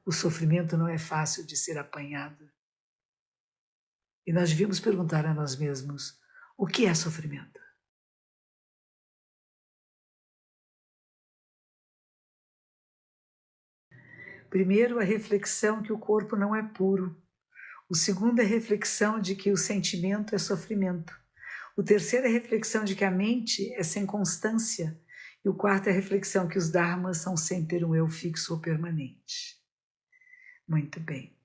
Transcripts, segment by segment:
o sofrimento não é fácil de ser apanhado. E nós devíamos perguntar a nós mesmos, o que é sofrimento? Primeiro, a reflexão que o corpo não é puro. O segundo é a reflexão de que o sentimento é sofrimento. O terceiro é a reflexão de que a mente é sem constância. E o quarto é a reflexão que os dharmas são sem ter um eu fixo ou permanente. Muito bem.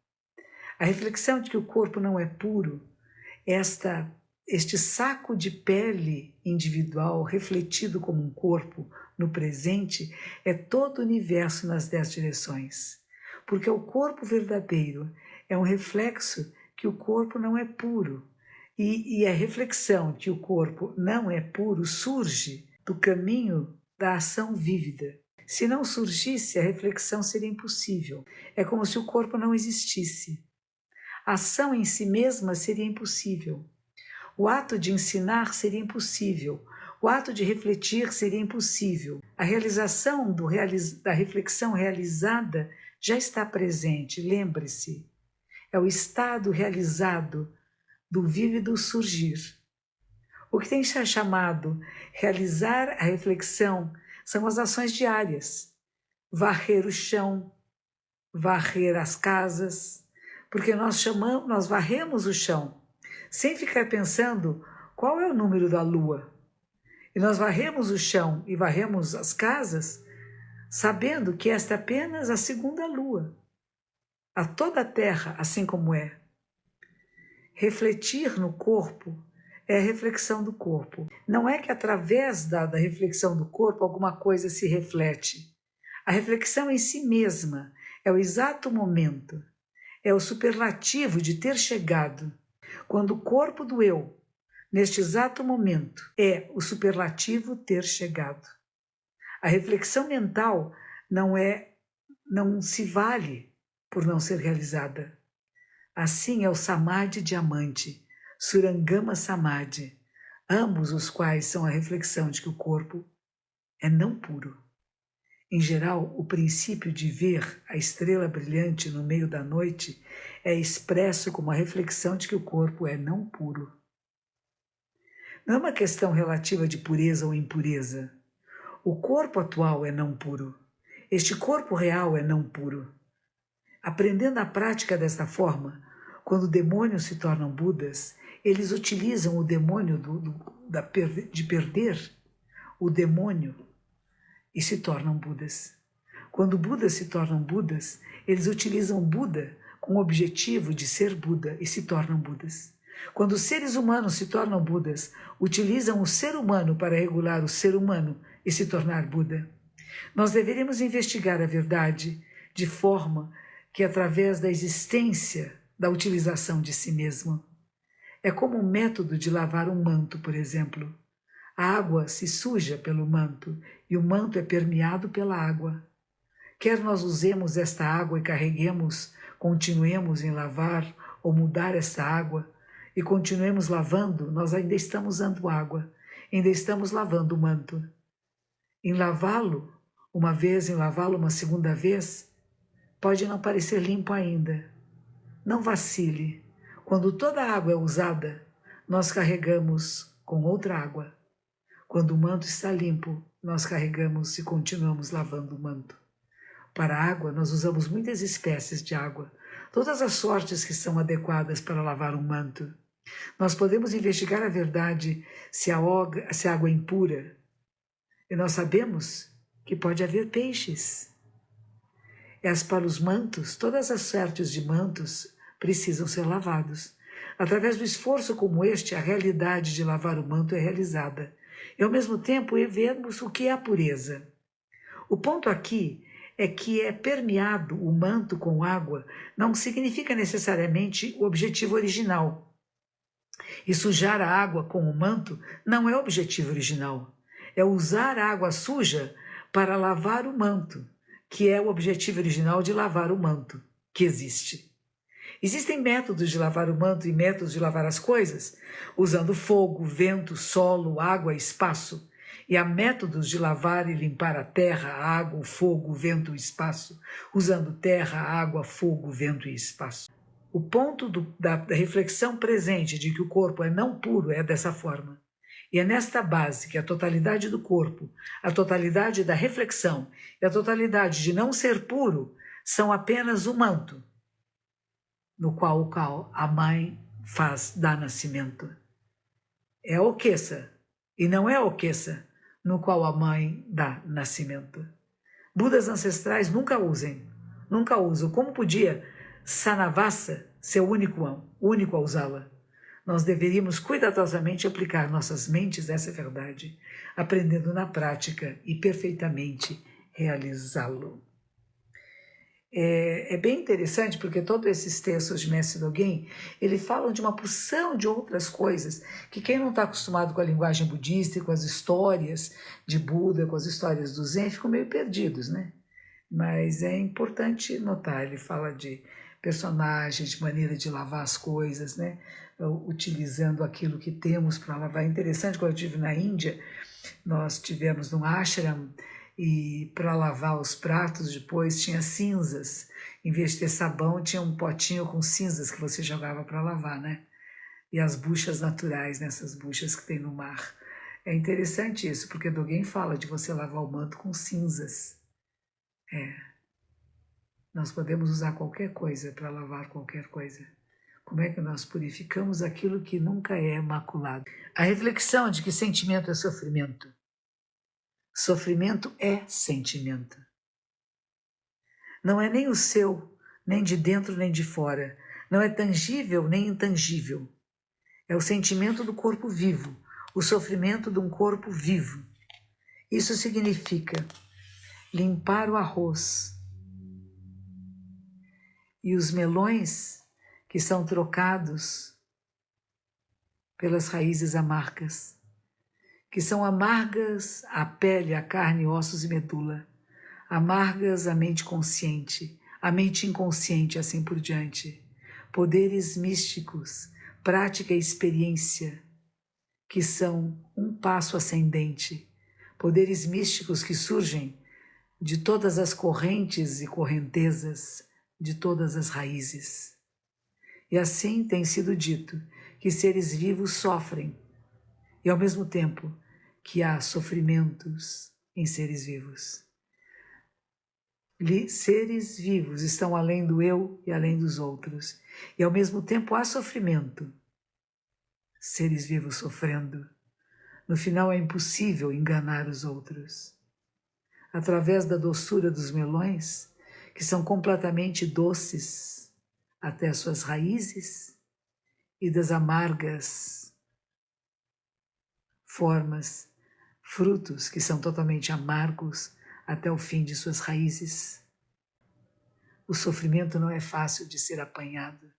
A reflexão de que o corpo não é puro, este saco de pele individual refletido como um corpo no presente é todo o universo nas 10 direções. Porque o corpo verdadeiro é um reflexo que o corpo não é puro. E a reflexão que o corpo não é puro surge do caminho da ação vívida. Se não surgisse, a reflexão seria impossível. É como se o corpo não existisse. A ação em si mesma seria impossível. O ato de ensinar seria impossível. O ato de refletir seria impossível. A realização da reflexão realizada já está presente, lembre-se. É o estado realizado do vívido surgir. O que tem que ser chamado realizar a reflexão são as ações diárias. Varrer o chão, varrer as casas, porque nós varremos o chão sem ficar pensando qual é o número da lua. E nós varremos o chão e varremos as casas sabendo que esta é apenas a segunda lua. A toda a terra, assim como é. Refletir no corpo é a reflexão do corpo. Não é que através da reflexão do corpo alguma coisa se reflete. A reflexão em si mesma é o exato momento, é o superlativo de ter chegado. Quando o corpo do eu, neste exato momento, é o superlativo ter chegado. A reflexão mental não se vale por não ser realizada. Assim é o Samadhi diamante, Surangama Samadhi, ambos os quais são a reflexão de que o corpo é não puro. Em geral, o princípio de ver a estrela brilhante no meio da noite é expresso como a reflexão de que o corpo é não puro. Não é uma questão relativa de pureza ou impureza. O corpo atual é não puro. Este corpo real é não puro. Aprendendo a prática desta forma, quando demônios se tornam Budas, eles utilizam o demônio de perder o demônio e se tornam Budas. Quando Budas se tornam Budas, eles utilizam Buda com o objetivo de ser Buda e se tornam Budas. Quando os seres humanos se tornam Budas, utilizam o ser humano para regular o ser humano e se tornar Buda. Nós deveríamos investigar a verdade de forma que, através da existência, da utilização de si mesmo. É como um método de lavar um manto, por exemplo. A água se suja pelo manto e o manto é permeado pela água. Quer nós usemos esta água e continuemos em lavar ou mudar esta água e continuemos lavando, nós ainda estamos usando água, ainda estamos lavando o manto. Em lavá-lo uma vez, em lavá-lo uma segunda vez, pode não parecer limpo ainda. Não vacile. Quando toda a água é usada, nós carregamos com outra água. Quando o manto está limpo, nós carregamos e continuamos lavando o manto. Para a água, nós usamos muitas espécies de água, todas as sortes que são adequadas para lavar um manto. Nós podemos investigar a verdade se a água é impura. E nós sabemos que pode haver peixes. Para os mantos, todas as férteis de mantos precisam ser lavados. Através do esforço como este, a realidade de lavar o manto é realizada. E ao mesmo tempo vemos o que é a pureza. O ponto aqui é que é permeado o manto com água não significa necessariamente o objetivo original. E sujar a água com o manto não é o objetivo original. É usar a água suja para lavar o manto, que é o objetivo original de lavar o manto, que existe. Existem métodos de lavar o manto e métodos de lavar as coisas, usando fogo, vento, solo, água, espaço. E há métodos de lavar e limpar a terra, a água, o fogo, o vento e o espaço, usando terra, água, fogo, vento e espaço. O ponto da reflexão presente de que o corpo é não puro é dessa forma. E é nesta base que a totalidade do corpo, a totalidade da reflexão e a totalidade de não ser puro são apenas o manto no qual a mãe dá nascimento. É a oqueça, e não é a oqueça no qual a mãe dá nascimento. Budas ancestrais nunca usam. Como podia Sanavassa ser o único a usá-la? Nós deveríamos cuidadosamente aplicar nossas mentes a essa verdade, aprendendo na prática e perfeitamente realizá-lo. É bem interessante porque todos esses textos de Mestre Dogen, ele falam de uma porção de outras coisas que quem não está acostumado com a linguagem budista e com as histórias de Buda, com as histórias do Zen, ficam meio perdidos, né? Mas é importante notar, ele fala de personagens, de maneira de lavar as coisas, né? Utilizando aquilo que temos para lavar. É interessante, quando eu estive na Índia, nós tivemos num ashram e para lavar os pratos depois tinha cinzas. Em vez de ter sabão, tinha um potinho com cinzas que você jogava para lavar, né? E as buchas naturais, nessas buchas que tem no mar. É interessante isso, porque Dogen fala de você lavar o manto com cinzas. Nós podemos usar qualquer coisa para lavar qualquer coisa. Como é que nós purificamos aquilo que nunca é maculado? A reflexão de que sentimento é sofrimento. Sofrimento é sentimento. Não é nem o seu, nem de dentro nem de fora. Não é tangível nem intangível. É o sentimento do corpo vivo, o sofrimento de um corpo vivo. Isso significa limpar o arroz e os melões que são trocados pelas raízes amargas, que são amargas a pele, a carne, ossos e medula, amargas a mente consciente, a mente inconsciente, assim por diante. Poderes místicos, prática e experiência, que são um passo ascendente. Poderes místicos que surgem de todas as correntes e correntezas, de todas as raízes. E assim tem sido dito que seres vivos sofrem, e ao mesmo tempo que há sofrimentos em seres vivos. Seres vivos estão além do eu e além dos outros, e ao mesmo tempo há sofrimento. Seres vivos sofrendo. No final é impossível enganar os outros. Através da doçura dos melões, que são completamente doces até as suas raízes, e das amargas formas, frutos que são totalmente amargos até o fim de suas raízes. O sofrimento não é fácil de ser apanhado.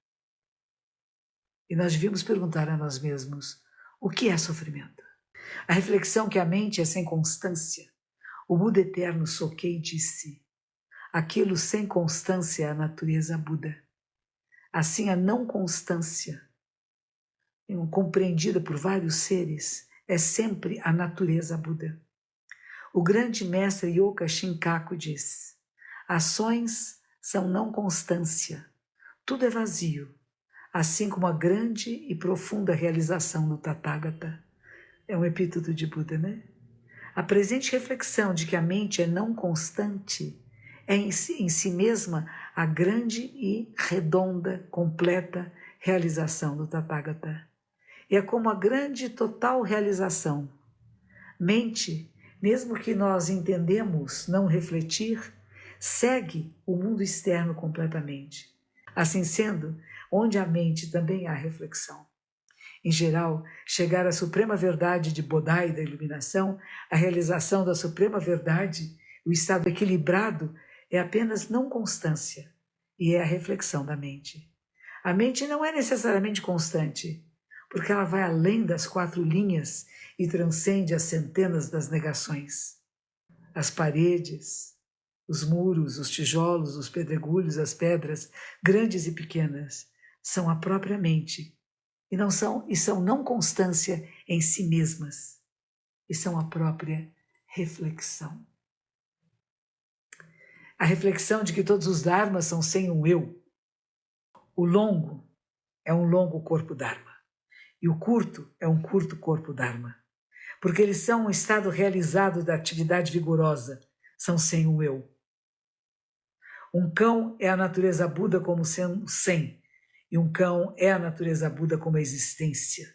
E nós devíamos perguntar a nós mesmos, o que é sofrimento? A reflexão que a mente é sem constância. O Buda eterno Sokei disse, aquilo sem constância é a natureza Buda. Assim, a não constância, compreendida por vários seres, é sempre a natureza Buda. O grande mestre Yoka Shinkaku diz, ações são não constância, tudo é vazio, assim como a grande e profunda realização do Tathagata. É um epíteto de Buda, né? A presente reflexão de que a mente é não constante é em si mesma a grande e redonda, completa realização do Tathagata. E é como a grande e total realização. Mente, mesmo que nós entendemos não refletir, segue o mundo externo completamente. Assim sendo, onde há mente também há reflexão. Em geral, chegar à suprema verdade de Bodhi da iluminação, a realização da suprema verdade, o estado equilibrado, é apenas não constância, e é a reflexão da mente. A mente não é necessariamente constante, porque ela vai além das 4 linhas e transcende as centenas das negações. As paredes, os muros, os tijolos, os pedregulhos, as pedras, grandes e pequenas, são a própria mente, e são não constância em si mesmas. e são a própria reflexão. A reflexão de que todos os dharmas são sem um eu. O longo é um longo corpo dharma e o curto é um curto corpo dharma, porque eles são um estado realizado da atividade vigorosa, são sem um eu. Um cão é a natureza Buda como sendo sem, e um cão é a natureza Buda como a existência.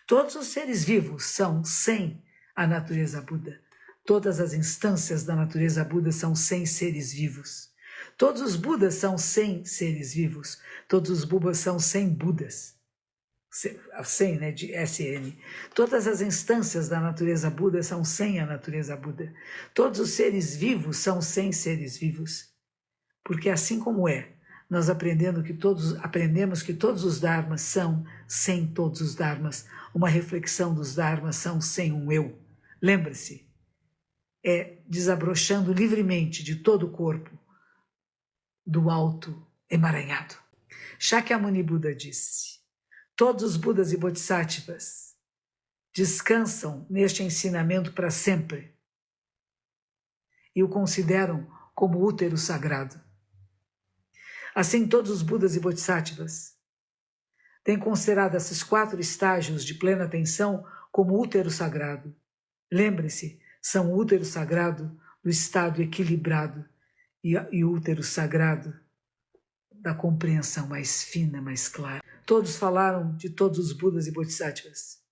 Todos os seres vivos são sem a natureza Buda. Todas as instâncias da natureza Buda são sem seres vivos. Todos os Budas são sem seres vivos. Todos os Budas são sem Budas. Sem, né, de SN. Todas as instâncias da natureza Buda são sem a natureza Buda. Todos os seres vivos são sem seres vivos. Porque assim como nós aprendemos que todos os dharmas são sem todos os dharmas. Uma reflexão dos dharmas são sem um eu. Lembre-se, é desabrochando livremente de todo o corpo do alto emaranhado. Shakyamuni Buda disse: todos os Budas e Bodhisattvas descansam neste ensinamento para sempre e o consideram como útero sagrado. Assim, todos os Budas e Bodhisattvas têm considerado esses 4 estágios de plena atenção como útero sagrado. Lembre-se, são o útero sagrado do estado equilibrado e o útero sagrado da compreensão mais fina, mais clara. Todos falaram de todos os Budas e Bodhisattvas.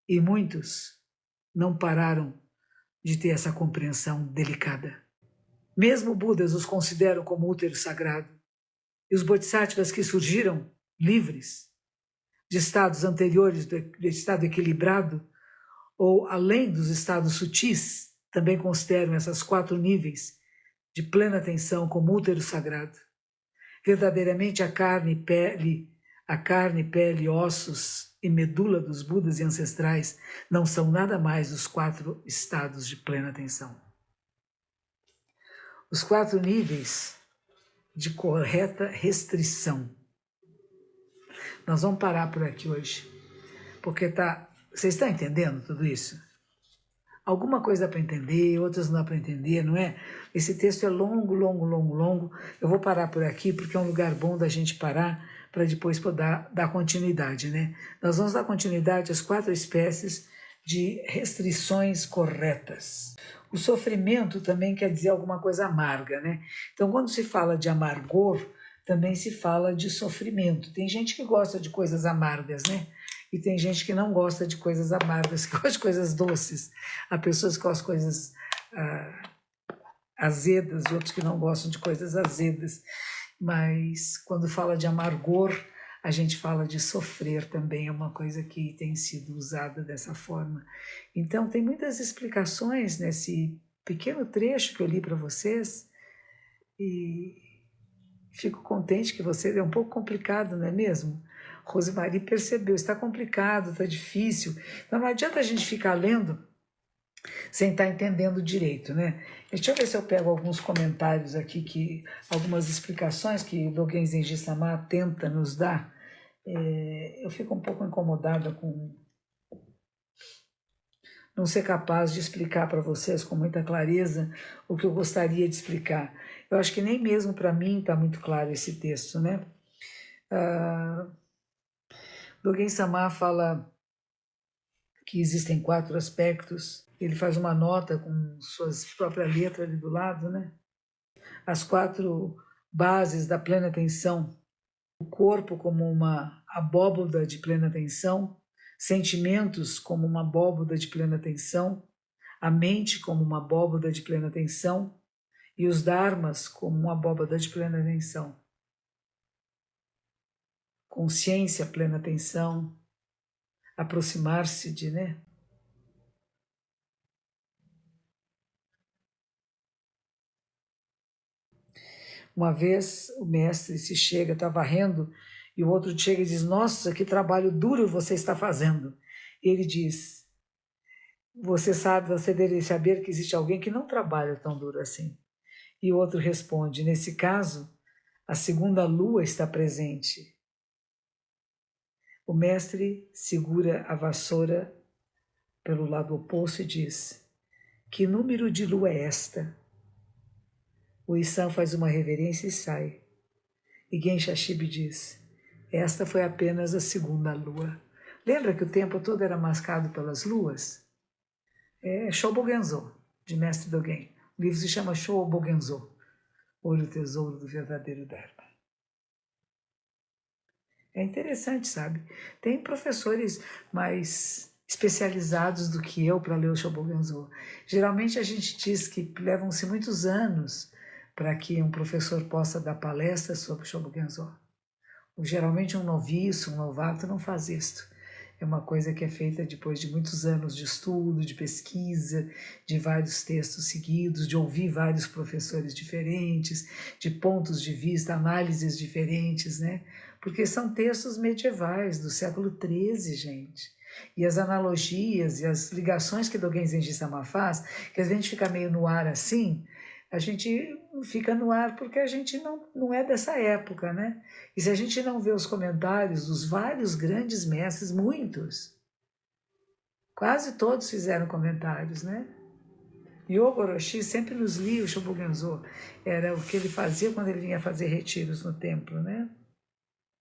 E muitos não pararam de ter essa compreensão delicada. Mesmo Budas os consideram como útero sagrado. E os Bodhisattvas que surgiram livres de estados anteriores do estado equilibrado ou além dos estados sutis, também consideram essas 4 níveis de plena atenção como útero sagrado. Verdadeiramente a carne, pele, ossos e medula dos Budas e ancestrais não são nada mais os 4 estados de plena atenção. Os 4 níveis de correta restrição. Nós vamos parar por aqui hoje, porque vocês estão entendendo tudo isso? Alguma coisa para entender, outras não dá para entender, não é? Esse texto é longo. Eu vou parar por aqui porque é um lugar bom da gente parar para depois poder dar continuidade, né? Nós vamos dar continuidade às 4 espécies de restrições corretas. O sofrimento também quer dizer alguma coisa amarga, né? Então, quando se fala de amargor, também se fala de sofrimento. Tem gente que gosta de coisas amargas, né? E tem gente que não gosta de coisas amargas, que gosta de coisas doces. Há pessoas que gostam de coisas azedas, outros que não gostam de coisas azedas. Mas quando fala de amargor, a gente fala de sofrer também, é uma coisa que tem sido usada dessa forma. Então, tem muitas explicações nesse pequeno trecho que eu li para vocês e fico contente que vocês... É um pouco complicado, não é mesmo? Rosemary percebeu, está complicado, está difícil. Então, não adianta a gente ficar lendo sem estar entendendo direito, né? Deixa eu ver se eu pego alguns comentários aqui, algumas explicações que Dogen Zenji Sama tenta nos dar. Eu fico um pouco incomodada com não ser capaz de explicar para vocês com muita clareza o que eu gostaria de explicar. Eu acho que nem mesmo para mim está muito claro esse texto, né? Dogen Sama fala que existem 4 aspectos. Ele faz uma nota com suas próprias letras ali do lado, né? As 4 bases da plena atenção. O corpo como uma abóboda de plena atenção, sentimentos como uma abóboda de plena atenção, a mente como uma abóboda de plena atenção e os dharmas como uma abóboda de plena atenção. Consciência, plena atenção, aproximar-se de, né? Uma vez o mestre se chega, está varrendo, e o outro chega e diz: nossa, que trabalho duro você está fazendo. E ele diz: você deve saber que existe alguém que não trabalha tão duro assim. E o outro responde: nesse caso, a segunda lua está presente. O mestre segura a vassoura pelo lado oposto e diz: que número de lua é esta? O Issan faz uma reverência e sai. E Genshi Shibi diz: esta foi apenas a segunda lua. Lembra que o tempo todo era mascado pelas luas? É Shobogenzo, de Mestre Dogen. O livro se chama Shobogenzo, Ouro Tesouro do Verdadeiro Dharma. É interessante, sabe? Tem professores mais especializados do que eu para ler o Shobogenzo. Geralmente a gente diz que levam-se muitos anos para que um professor possa dar palestra sobre o Shobogenzo. Geralmente um noviço, um novato não faz isto. É uma coisa que é feita depois de muitos anos de estudo, de pesquisa, de vários textos seguidos, de ouvir vários professores diferentes, de pontos de vista, análises diferentes, né? Porque são textos medievais do século XIII, gente. E as analogias e as ligações que Dogen Zenji Sama faz, que a gente fica meio no ar assim, a gente fica no ar porque a gente não é dessa época, né? E se a gente não vê os comentários dos vários grandes mestres, muitos, quase todos fizeram comentários, né? Yogo Orochi sempre nos lia o Shobogenzo, era o que ele fazia quando ele vinha fazer retiros no templo, né?